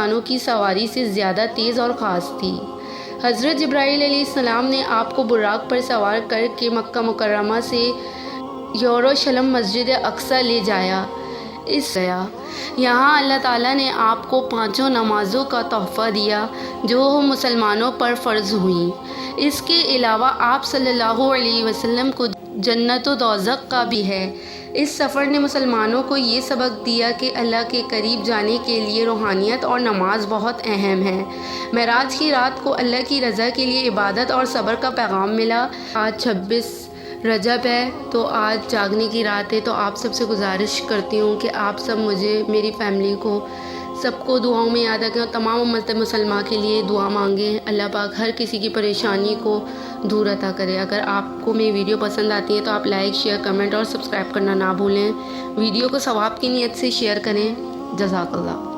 انسانوں کی سواری سے زیادہ تیز اور خاص تھی۔ حضرت جبرائیل علیہ السلام نے آپ کو براق پر سوار کر کے مکہ مکرمہ سے یروشلم مسجد اقصی لے جایا۔ یہاں اللہ تعالیٰ نے آپ کو 5 نمازوں کا تحفہ دیا جو مسلمانوں پر فرض ہوئیں۔ اس کے علاوہ آپ صلی اللہ علیہ وسلم کو جنت و دوزخ کا بھی ہے۔ اس سفر نے مسلمانوں کو یہ سبق دیا کہ اللہ کے قریب جانے کے لیے روحانیت اور نماز بہت اہم ہے۔ معراج کی رات کو اللہ کی رضا کے لیے عبادت اور صبر کا پیغام ملا۔ آج 26 رجب ہے تو آج جاگنے کی رات ہے، تو آپ سب سے گزارش کرتی ہوں کہ آپ سب مجھے، میری فیملی کو، سب کو دعاؤں میں یاد رکھیں اور تمام امت مسلمہ کے لیے دعا مانگیں۔ اللہ پاک ہر کسی کی پریشانی کو دور عطا کرے۔ اگر آپ کو میری ویڈیو پسند آتی ہے تو آپ لائک، شیئر، کمنٹ اور سبسکرائب کرنا نہ بھولیں۔ ویڈیو کو ثواب کی نیت سے شیئر کریں۔ جزاک اللہ۔